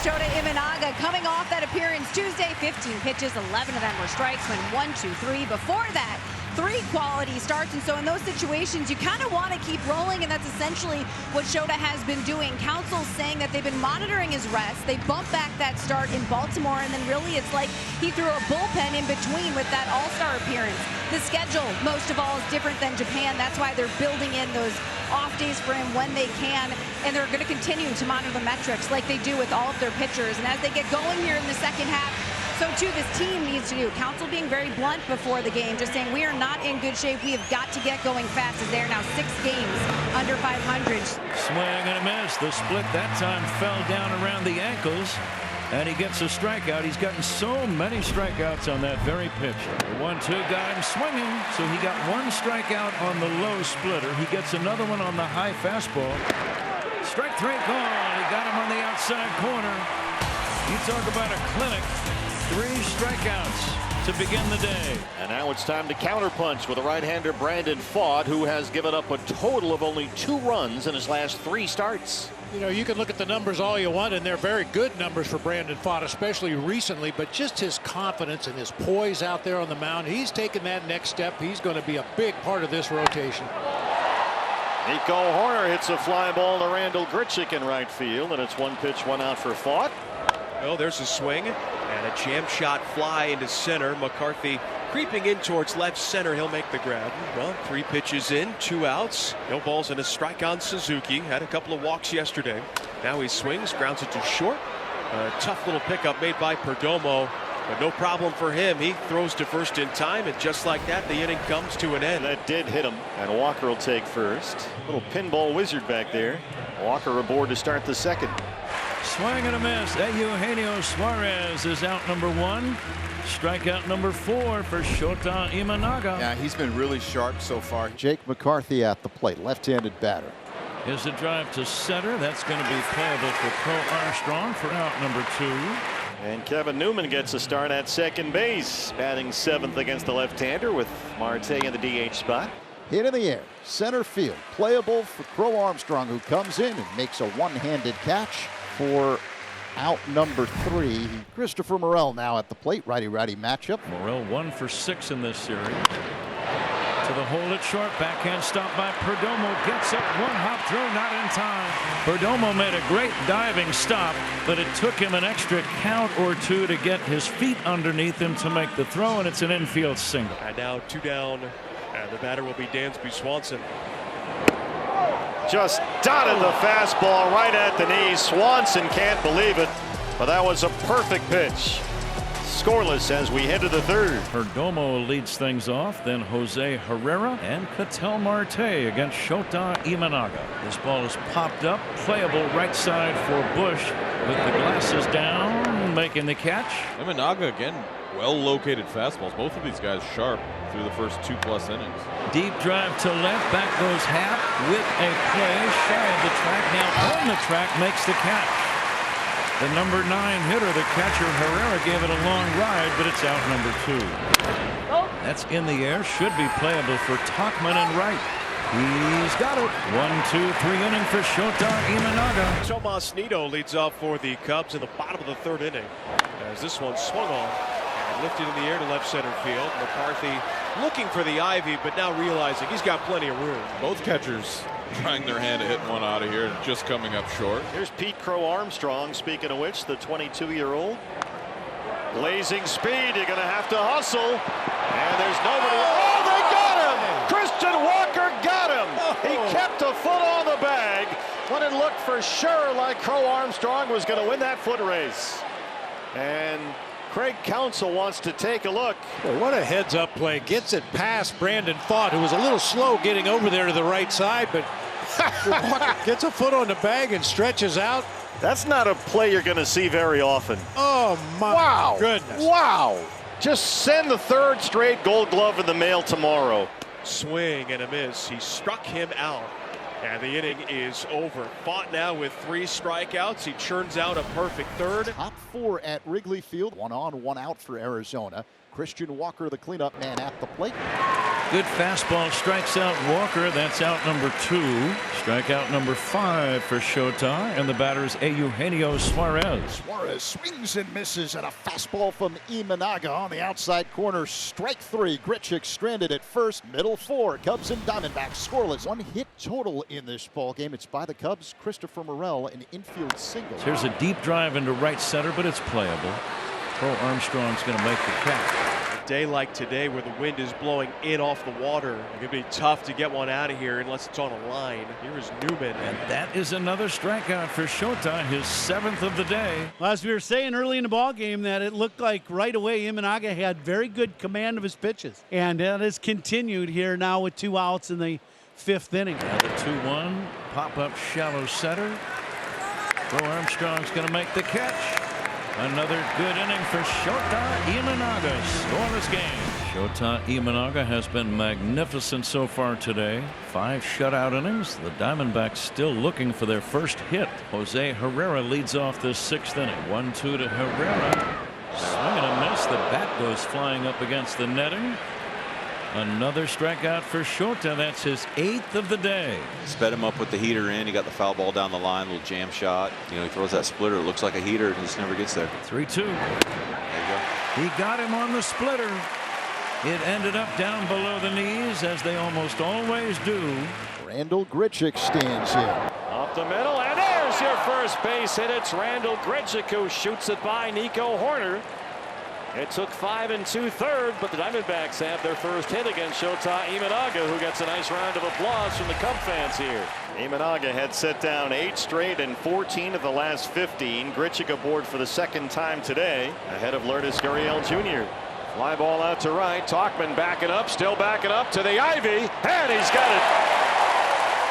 Shota Imanaga coming off that appearance Tuesday. 15 pitches, 11 of them were strikes, went 1, 2, 3. Before that, 3 quality starts, and so in those situations you kind of want to keep rolling, and that's essentially what Shota has been doing. Council's saying that they've been monitoring his rest. They bumped back that start in Baltimore, and then really it's like he threw a bullpen in between with that all-star appearance. The schedule, most of all, is different than Japan. That's why they're building in those off days for him when they can, and they're going to continue to monitor the metrics like they do with all of their pitchers. And as they get going here in the second half, so too this team needs to do. Council being very blunt before the game, just saying we are not in good shape. We have got to get going fast, as they are now 6 games under 500. Swing and a miss. The split that time fell down around the ankles, and he gets a strikeout. He's gotten so many strikeouts on that very pitch. The 1-2 got him swinging, so he got 1 strikeout on the low splitter. He gets another one on the high fastball. Strike 3 gone. He got him on the outside corner. You talk about a clinic. 3 strikeouts to begin the day. And now it's time to counterpunch with a right-hander, Brandon Pfaadt, who has given up a total of only 2 runs in his last 3 starts. You know, you can look at the numbers all you want, and they're very good numbers for Brandon Pfaadt, especially recently, but just his confidence and his poise out there on the mound, he's taken that next step. He's going to be a big part of this rotation. Nico Horner hits a fly ball to Randall Grichuk in right field, and it's 1 pitch, 1 out for Pfaadt. Oh, there's a swing and a jam shot fly into center. McCarthy creeping in towards left center. He'll make the grab. Well, 3 pitches in, 2 outs, no balls and a strike on Suzuki. Had a couple of walks yesterday. Now he swings, grounds it to short. A tough little pickup made by Perdomo, but no problem for him. He throws to first in time, and just like that, the inning comes to an end. That did hit him, and Walker will take first. Little pinball wizard back there. Walker aboard to start the second. Swing and a miss. Eugenio Suarez is out number 1. Strikeout number 4 for Shota Imanaga. Yeah, he's been really sharp so far. Jake McCarthy at the plate, left-handed batter. Is a drive to center. That's going to be playable for Crow Armstrong for out number 2. And Kevin Newman gets a start at second base, batting 7th against the left-hander with Marte in the DH spot. Hit in the air, center field, playable for Crow Armstrong, who comes in and makes a one-handed catch for out number 3. Christopher Morel now at the plate, righty-righty matchup. Morel 1 for 6 in this series. To the hole at short, backhand stop by Perdomo, gets up, 1 hop throw, not in time. Perdomo made a great diving stop, but it took him an extra count or 2 to get his feet underneath him to make the throw, and it's an infield single. And now 2 down, and the batter will be Dansby Swanson. Just dotted the fastball right at the knee. Swanson can't believe it, but that was a perfect pitch. Scoreless as we head to the 3rd. Perdomo leads things off, then Jose Herrera and Ketel Marte against Shota Imanaga. This ball is popped up, playable right side for Bush with the glasses down, making the catch. Imanaga again, well located fastballs. Both of these guys sharp through the first 2+ innings. Deep drive to left, back goes Happ with a play shy of the track. Now on the track, makes the catch. The number 9 hitter, the catcher Herrera, gave it a long ride, but it's out number 2. That's in the air, should be playable for Tauchman and right. He's got it. 1, 2, 3 inning for Shota Imanaga. Tomas Nido leads off for the Cubs in the bottom of the 3rd inning, as this one swung on and lifted in the air to left center field. McCarthy looking for the ivy, but now realizing he's got plenty of room. Both catchers trying their hand at hitting one out of here, and just coming up short. Here's Pete Crow Armstrong, speaking of which, the 22-year-old. Blazing speed, you're going to have to hustle. And there's nobody. Oh, they got him! Christian Walker got him! He kept a foot on the bag when it looked for sure like Crow Armstrong was going to win that foot race. And Craig Counsell wants to take a look. Boy, what a heads-up play. Gets it past Brandon Pfaadt, who was a little slow getting over there to the right side, but Walker gets a foot on the bag and stretches out. That's not a play you're going to see very often. Oh, my goodness. Wow. Just send the 3rd straight Gold Glove in the mail tomorrow. Swing and a miss. He struck him out. And the inning is over. Fought now with 3 strikeouts. He churns out a perfect third. Top 4 at Wrigley Field. 1 on, 1 out for Arizona. Christian Walker, the cleanup man at the plate. Good fastball strikes out Walker. That's out number 2. Strikeout number 5 for Shota. And the batter is Eugenio Suarez. Suarez swings and misses, and a fastball from Imanaga on the outside corner. Strike 3. Grichuk stranded at first. Middle 4. Cubs and Diamondbacks scoreless. 1 hit total in this ball game. It's by the Cubs. Christopher Morel, an infield single. Here's a deep drive into right center, but it's playable. Cole Armstrong's going to make the catch. A day like today where the wind is blowing in off the water, it could be tough to get one out of here unless it's on a line. Here is Newman. And that is another strikeout for Shota, his 7th of the day. Well, as we were saying early in the ball game, that it looked like right away Imanaga had very good command of his pitches. And that has continued here now with 2 outs in the 5th inning. Now the 2-1 pop-up shallow center. Cole Armstrong's going to make the catch. Another good inning for Shota Imanaga. Scoreless game. Shota Imanaga has been magnificent so far today. 5 shutout innings. The Diamondbacks still looking for their first hit. Jose Herrera leads off this 6th inning. 1-2 to Herrera. Swing and a miss. The bat goes flying up against the netting. Another strikeout for Shota. That's his 8th of the day. Sped him up with the heater in. He got the foul ball down the line, little jam shot. You know, he throws that splitter. It looks like a heater and just never gets there. 3-2. There you go. He got him on the splitter. It ended up down below the knees, as they almost always do. Randall Grichuk stands in. Up the middle, and there's your first base hit. It's Randall Grichuk who shoots it by Nico Horner. It took 5 2/3, but the Diamondbacks have their first hit against Shota Imanaga, who gets a nice round of applause from the Cub fans here. Imanaga had set down 8 straight and 14 of the last 15. Grichuk aboard for the 2nd time today, ahead of Lourdes Gurriel Jr. Fly ball out to right. Tauchman backing up, still backing up to the ivy, and he's got it.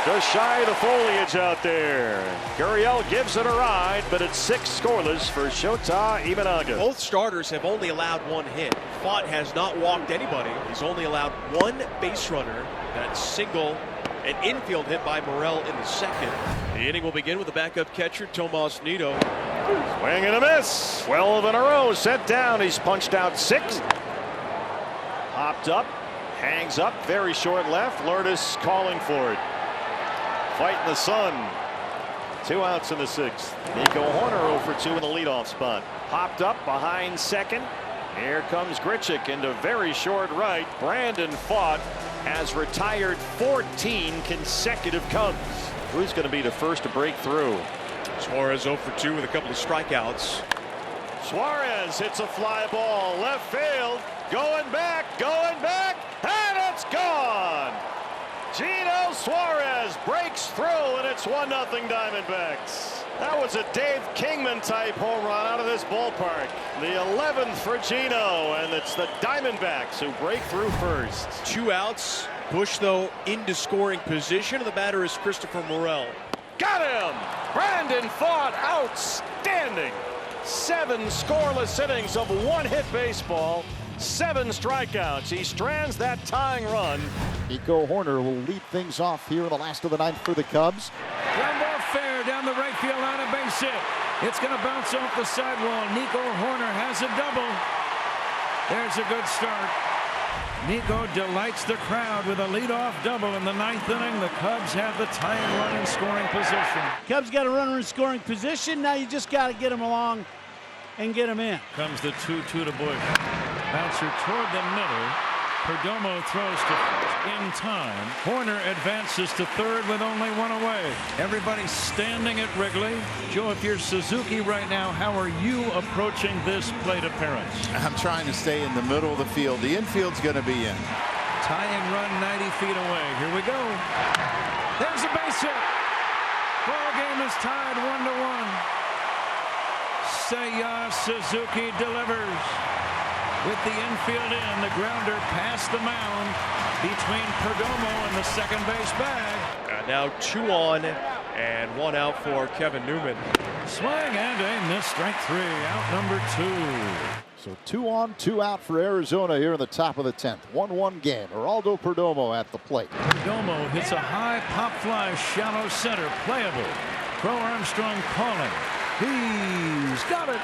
Just shy of the foliage out there. Gurriel gives it a ride, but it's 6 scoreless for Shota Imanaga. Both starters have only allowed 1 hit. Fott has not walked anybody. He's only allowed 1 base runner. That single, an infield hit by Morel in the 2nd. The inning will begin with the backup catcher, Tomas Nido. Swing and a miss. 12 in a row. Set down. He's punched out 6. Popped up. Hangs up. Very short left. Lourdes calling for it. Fighting the sun. 2 outs in the 6th. Nico Horner 0 for 2 in the leadoff spot. Popped up behind 2nd. Here comes Grichuk into very short right. Brandon Pfaadt has retired 14 consecutive Cubs. Who's going to be the first to break through? Suarez 0 for 2 with a couple of strikeouts. Suarez hits a fly ball left field. Going back, and it's gone. Gino Suarez breaks through, and it's 1-0 Diamondbacks. That was a Dave Kingman type home run out of this ballpark. The 11th for Gino, and it's the Diamondbacks who break through first. 2 outs. Bush, though, into scoring position, and the batter is Christopher Morel. Got him! Brandon Pfaadt, outstanding. 7 scoreless innings of 1-hit baseball. 7 strikeouts. He strands that tying run. Nico Horner will lead things off here in the last of the 9th for the Cubs. Ground ball fair down the right field line, a base hit. It's going to bounce off the sidewall. Nico Horner has a double. There's a good start. Nico delights the crowd with a leadoff double in the 9th inning. The Cubs have the tying run in scoring position. Cubs got a runner in scoring position. Now you just got to get him along and get him in. Comes the 2-2 to Bush. Bouncer toward the middle. Perdomo throws to in time. Horner advances to 3rd with only 1 away. Everybody standing at Wrigley. Joe, if you're Suzuki right now, how are you approaching this plate appearance? I'm trying to stay in the middle of the field. The infield's going to be in. Tying run 90 feet away. Here we go. There's a base hit. Ball game is tied 1-1. Seiya Suzuki delivers. With the infield in, the grounder past the mound between Perdomo and the 2nd base bag. And now 2 on and 1 out for Kevin Newman. Swing and a miss. Strike 3. Out number 2. So 2 on, 2 out for Arizona here in the top of the 10th. 1-1 game. Geraldo Perdomo at the plate. Perdomo hits a high pop fly, shallow center, playable. Crow Armstrong calling. He's got it.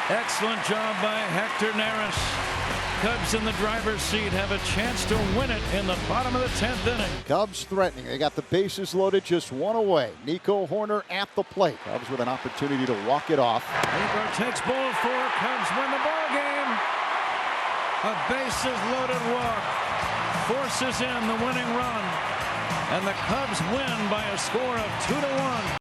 Excellent job by Hector Neris. Cubs in the driver's seat have a chance to win it in the bottom of the 10th inning. Cubs threatening. They got the bases loaded, just 1 away. Nico Horner at the plate. Cubs with an opportunity to walk it off. Agar takes ball 4. Cubs win the ball game. A bases loaded walk forces in the winning run, and the Cubs win by a score of 2-1.